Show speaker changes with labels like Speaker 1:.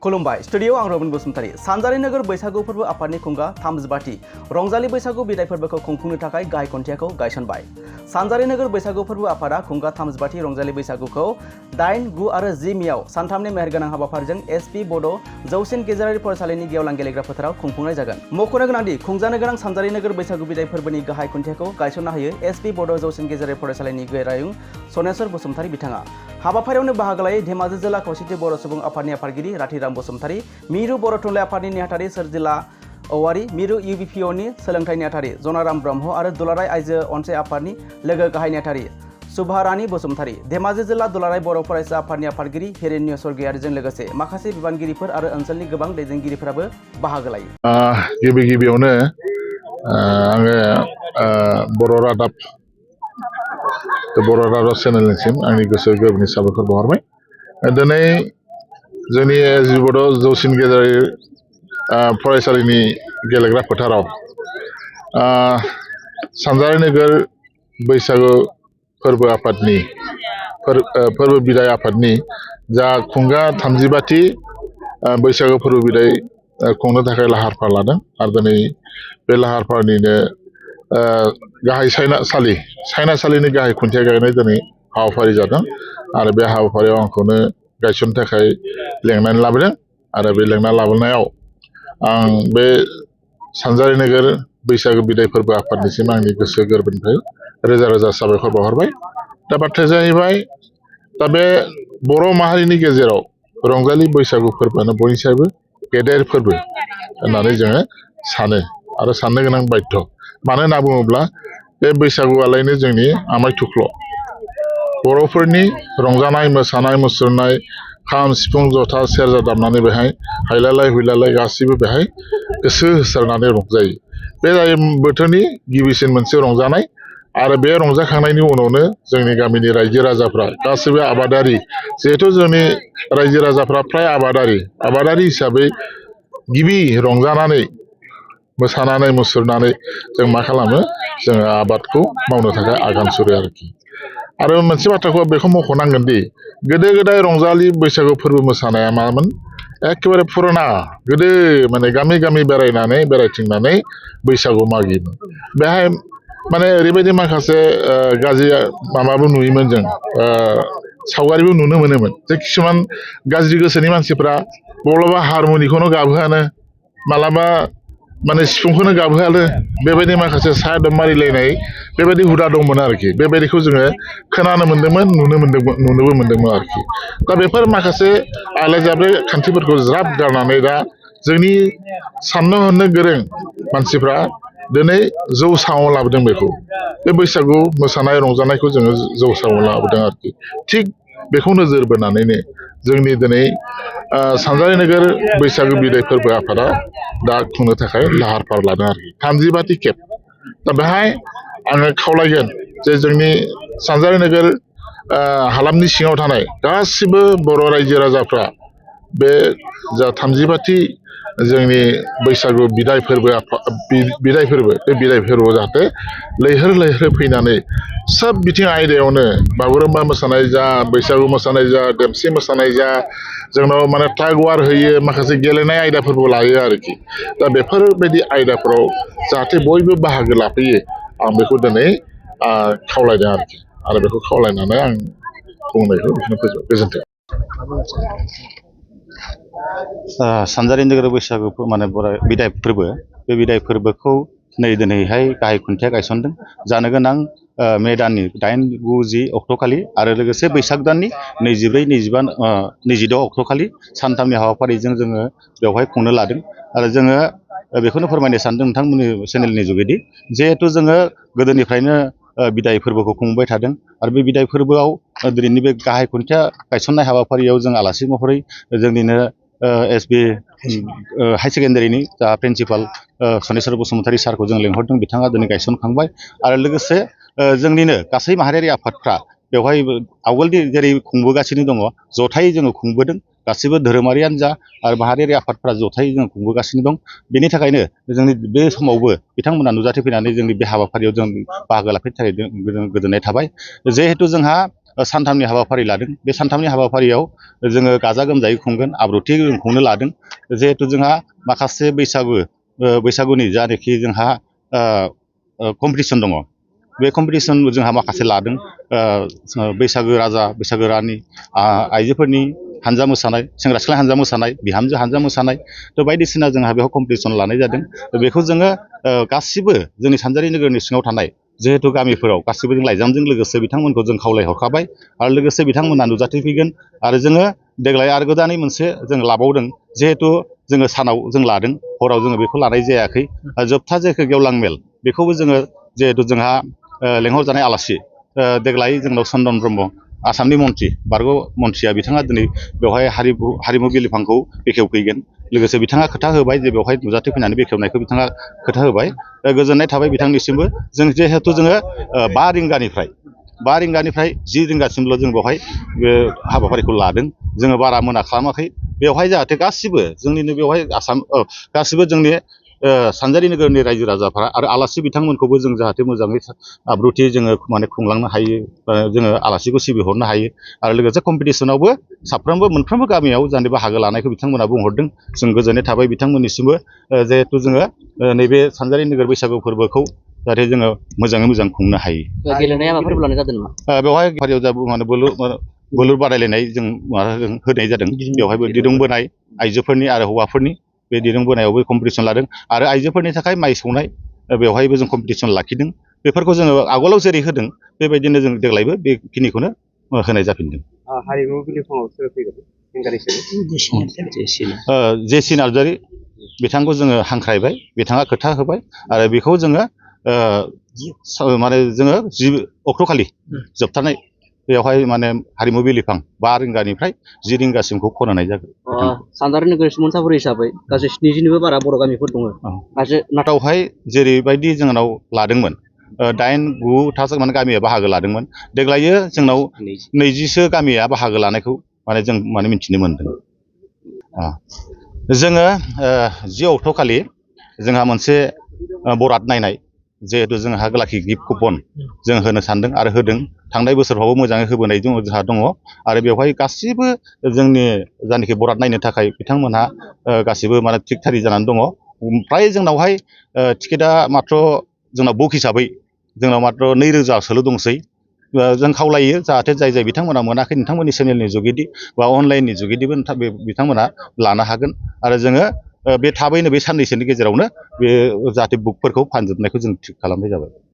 Speaker 1: खुलुमबाय स्टुडियो आं रबिन बसुमतारी सानजारि नोगोर बैसागु फोरबो आफादनि खुंगा 32 रंजालि बैसागु बिदाय फोरबोखौ खुंफुंनो थाखाय गाहाय खुन्थियाखौ गायसनबाय। सानजारि नोगोर बैसागु फोरबो आफादा खुंगा 32 रंजालि बैसागुखौ 8, 9 आरो 10 मेयाव सानथामनि मेहेरगोनां हाबाफारिजों एसपि बड' जौसिन गेजेरारि फरायसालिनि गेवलां गेलेग्रा फोथाराव खुंफुंनाय जागोन। मख'नो गोनांदि खुंजानो गोनां सानजारि नोगोर बैसागु बिदाय फोरबोनि गाहाय खुन्थियाखौ गायसनना होयो एसपि बड' जौसिन गेजेरारि फरायसालिनि गोरायुं सनेस्वर बसुमतारी बिथाङा। हाबाफारियावनो बाहागो लायै धेमाजि जिल्ला खौसेथि बर' सुबुं आफादनि आफादगिरि राथिराम बसुमतारी, मिरु बर' थुनलाइ आफादनि नेहाथारि सोरजिला औवारी, मिरु इउबिपिअनि सोलोंथाइ नेहाथारि जनाराम ब्रह्म आरो दुलाराय आइजो अनसाइ आफादनि लोगो गाहाय नेहाथारि सुभारानी बसुमतारी, धेमाजि जिल्ला दुलाराय बर' फरायसा आफादनि आफादगिरि हिरण्य स्वर्गयारीजों लोगोसे माखासे बिबानगिरिफोर आरो ओनसोलनि गोबां दैदेनगिरिफोराबो बाहागो लायो।
Speaker 2: गिबियावनो आङो बर' रादाब चेनेलनिसिम आंनि गोसो गोरबोनि साबायखर बावहरबाय। दिनै जोंनि एसपि बड' जौसिन गेजेरारि फरायसालिनि गेलेग्रा फोथाराव सानजारि नोगोर बैसागु फोरबो आफादनि फोरबो बिदाय आफादनि जा खुंगा 32थि बैसागु फोरबो बिदाय खुंनो थाखाय लाहार फाहार लादों आरो दिनै बे लाहार फाहारनिनो गाहाय सायनासालिनि गाहाय खुन्थिया गायनाय दिनै हाबाफारि जादों आरो बे हाबाफारियाव आंखौनो गायसननो थाखाय लेंनानै लाबोदों आरो बे लेंना लाबोनायाव आं बे सानजारि नोगोर बैसागु बिदाय फोरबो आफादनिसिम आंनि गोसो गोरबोनिफ्राय रोजा रोजा साबायखर बावहरबाय। दा बाथ्राया जाहैबाय दा बे बर' माहारिनि गेजेराव रंजालि बैसागु फोरबोआनो बयनिसायबो गेदेर फोरबो होननानै जोङो सानो आरो साननो गोनां बाध्य। मानो होनना बुङोब्ला बे बैसागुआलायनो जोंनि आमाय थुख्ल' बर'फोरनि रंजानाय मोसानाय मुसुरनाय खाम सिफुं जथा सेरजा दामनानै बेहाय हायलालाय हुइलालाय गासिबो बेहाय गोसो होसारनानै रंजायो। बे जायो बोथोरनि गिबिसिन मोनसे रंजानाय आरो बे रंजाखांनायनि उनावनो जोंनि गामिनि रायजो राजाफ्रा गासैबो आबादारि, जिहेथु जोंनि रायजो राजाफ्रा फ्राय आबादारि हिसाबै गिबि रंजानानै मोसानानै मुसुरनानै जों मा खालामो, जोङो आबादखौ मावनो थाखाय आगान सुरो आरोखि। आरो मोनसे बाथ्राखौ बेखौ मख'नांगोन दि गोदो गोदाय रंजालि बैसागु फोरबो मोसानाया मामोन, एखेबारे फुराना गोदो माने गामि गामि बेरायथिंनानै बैसागु मागियोमोन। बेहाय माने ओरैबायदि माखासे गाज्रि माबाबो नुयोमोन, जों सावगारिबो नुनो मोनोमोन जे किसुमान गाज्रि गोसोनि मानसिफ्रा माब्लाबा हारमनिखौनो गाबहोआनो, मालाबा माने सिफुंखौनो गाबहोआनो, बेबायदि माखासे सादोब मारिलायनाय बेबायदि हुदा दंमोन आरोखि। बेबायदिखौ जोङो खोनानो मोन्दोंमोन, नुनोबो मोन्दोंमोन आरोखि। दा बेफोर माखासे आलाय-जाब्रे खान्थिफोरखौ ज्राब गारनानै दा जोंनि साननो हनो गोरों मानसिफ्रा दिनै जौसाङाव लाबोदों। बेखौ बे बैसागु मोसानाय रंजानायखौ जोङो जौसाङाव लाबोदों आरोखि। थिग बेखौ नोजोर बोनानैनो जोंनि दिनै सानजारि नोगोर बैसागु बिदाय फोरबो आफादा दा खुंनो थाखाय लाहार फाहार लादों आरोखि 32 खेब। दा बेहाय आङो खावलायगोन जे जोंनि सानजारि नोगोर हालामनि सिङाव थानाय गासिबो बर' रायजो राजाफ्रा बे जा 32थि जोंनि बैसागु बिदाय फोरबो बे बिदाय फोरबोआव जाहाथे लैहोर फैनानै सोब बिथिं आयदायावनो बागुरुम्बा मोसानाय जा, बैसागु मोसानाय जा, देमसि मोसानाय जा, जोंनाव माने टाग वार होयो, माखासे गेलेनाय आयदाफोरबो लायो आरोखि। दा बेफोरबायदि आयदाफोराव जाहाथे बयबो बाहागो लाफैयो, आं बेखौ दिनै खावलायदों आरोखि। आरो बेखौ खावलायनानै आं बुंनायखौ बेखौनो फोजोबबाय। गोजोन्थों।
Speaker 3: सानजारि नोगोर बैसागु माने बिदाय फोरबो, बे बिदाय फोरबोखौ दिनैहाय गाहाय खुन्थिया गायसनदों। जानो गोनां मे दाननि 8, 9, 10 अक्ट'खालि आरो लोगोसे बैसाग दाननि 24, 25, 26 अक्ट'खालि सानथामनि हाबाफारिजों जोङो बेवहाय खुंनो लादों। आरो जोङो बेखौनो फोरमायनो सानदों नोंथांमोननि चेनेलनि जुगेदि, जिहेथु जोङो गोदोनिफ्रायनो बिदाय फोरबोखौ खुंबाय थादों आरो बे बिदाय फोरबोआव दिनैनि बे गाहाय खुन्थिया गायसननाय हाबाफारियाव जों आलासि महरै जोंनिनो एसबि हाई सेकेन्डारिनि जा प्रिन्सिपाल सनेस्वर बसुमतारी सारखौ जों लेंहरदों। बिथाङा दिनै गायसनखांबाय आरो लोगोसे जोंनिनो गासै माहारियारि आफादफ्रा बेवहाय आवगोलनि जेरै खुंबोगासिनो दङ, जथायै जोङो खुंबोदों। गासैबो धोरोमारियानो जा आरो माहारियारि आफादफ्रा जथायै जों खुंबोगासिनो दं। बेनि थाखायनो जोंनि बे समावबो बिथांमोना नुजाथिफैनानै जोंनि बे हाबाफारियाव जों बाहागो लाफैनो थाखाय गोजोननाय थाबाय। जिहेथु जोंहा सानथामनि हाबाफारि लादों। बे सानथामनि हाबाफारियाव जोङो गाजा गोमजायै खुंगोन, आब्रुथि खुंनो लादों। जिहेथु जोंहा माखासे बैसागुनि जानाखि जोंहा कम्पिटिसन दङ, बे कम्पिटिसन जोंहा माखासे लादों। बैसागो राजा, बैसागो रानि, आइजोफोरनि हानजा मोसानाय, सेंग्रा सिख्ला हानजा मोसानाय, बिहामजो हानजा मोसानाय, थ' बायदिसिना जोंहा बेयाव कम्पिटिसन लानाय जादों। बेखौ जोङो गासिबो जोंनि सानजारि नोगोरनि सिङाव थानाय जिहेतु गामिफोराव गासिबो जों लाइजामजों लोगोसे बिथांमोनखौ जों खावलायहरखाबाय आरो लोगोसे बिथांमोना नुजाथिफैगोन। आरो जोङो देग्लाय आरो गोदानै मोनसे जों लाबावदों, जिहेतु जोङो सानाव जों लादों, हराव जोङो बेखौ लानाय जायाखै। जोबथा जायखौ गेवलां मेल, बेखौबो जोङो जिहेतु जोंहा लेंहरजानाय आलासि, देग्लाय जोंनाव चन्दन ब्रह्म, आसामनि मन्त्रि, बारग' मन्थ्रिया, बिथाङा दिनै बेवहाय हारिमु बिलिफांखौ बेखेवफैगोन। लोगोसे बिथाङा खोथा होबाय जे बेवहाय नुजाथिफैनानै बेखेवनायखौ बिथाङा खोथा होबाय। गोजोननाय थाबाय बिथांनिसिमबो। जों जिहेतु जोङो 5 रिंगानिफ्राय 10 रिंगासिमल' जों बेवहाय बे हाबाफारिखौ लादों। जोङो बारा मोना खालामाखै। बेवहाय जाहाथे गासिबो जोंनिनो बेवहाय गासिबो जोंनि सानजारि नोगोरनि रायजो राजाफ्रा आरो आलासि बिथांमोनखौबो जों जाहाथे मोजाङै आब्रुथि जोङो माने खुंलांनो हायो, जोङो आलासिखौ सिबिहरनो हायो। आरो लोगोसे कम्पिटिसनावबो मोनफ्रोमबो गामियाव जाहाथे बाहागो लानायखौ बिथांमोना बुंहरदों। जों गोजोननाय थाबाय बिथांमोननिसिमबो। जिहेथु जोङो नैबे सानजारि नोगोर बैसागु फोरबोखौ जाहाथे जोङो मोजाङै मोजां खुंनो हायो।
Speaker 1: गेलेनाय हाबाफारिबो लानाय जादों नामा?
Speaker 3: बेवहाय फारियाव माने बोलुर बादायलायनाय जों होनाय जादों। बेवहायबो दिरुं बोनाय, आइजोफोरनि आरो हौवाफोरनि बे दिरुं बोनायावबो कम्पिटिसन लादों। आरो आइजोफोरनि थाखाय माइ सौनाय, बेवहायबो जों कम्पिटिसन लाखिदों। बेफोरखौ जोङो आगोलाव जेरै होदों बेबायदिनो जों देग्लायबो बेखिनिखौनो होनाय जाफिनदों।
Speaker 4: हारिमु बिलिफाङाव सोर फैगोन?
Speaker 3: जेसि नार्जारि बिथांखौ जोङो हांख्रायबाय, बिथाङा खोथा होबाय। आरो बेखौ जोङो माने जोङो 10 अक्ट'खालि जोबथारनाय बेवहाय माने हारिमु बिलिफां 5 रिंगानिफ्राय 10 रिंगासिमखौ फरायनाय जागोन।
Speaker 1: सानजारि नोगोर सोमोनसाफुरि हिसाबै गासै 70निबो बारा बर' गामिफोर दङ।
Speaker 3: नाथाय जेरैबायदि जोंनाव लादोंमोन 8-9 माने गामिया बाहागो लादोंमोन, देग्लायो जोंनाव 20सो गामिया बाहागो लानायखौ माने जों माने मिथिनो मोनदों। जोङो 10 अक्ट'खालि जोंहा मोनसे बराद नायनाय, जिहेतु जोंहा लाखि गिफ्ट कुपन जों होनो सानदों आरो होदों। थांनाय बोसोरफ्रावबो मोजाङै होबोनाय जोंहा दङ। आरो बेवहाय गासिबो जोंनि जायनाखि बराद नायनो थाखाय बिथांमोनहा गासिबो माने थिग थारि जानानै दङ। फ्राय जोंनावहाय टिकेटआ माथ्र' जोंनाव बुक हिसाबै जोंनाव माथ्र' 2000सोल' दंसै। जों खावलायो जाहाथे जाय बिथांमोना मोनाखै, नोंथांमोननि चेनेलनि जुगेदि बा अनलाइननि जुगेदिबो बिथांमोना लानो हागोन। आरो जोङो बे थाबैनो बे साननैसोनि गेजेरावनो बे जाहाथे बुकफोरखौ फानजोबनायखौ जों थिग खालामनाय जाबाय।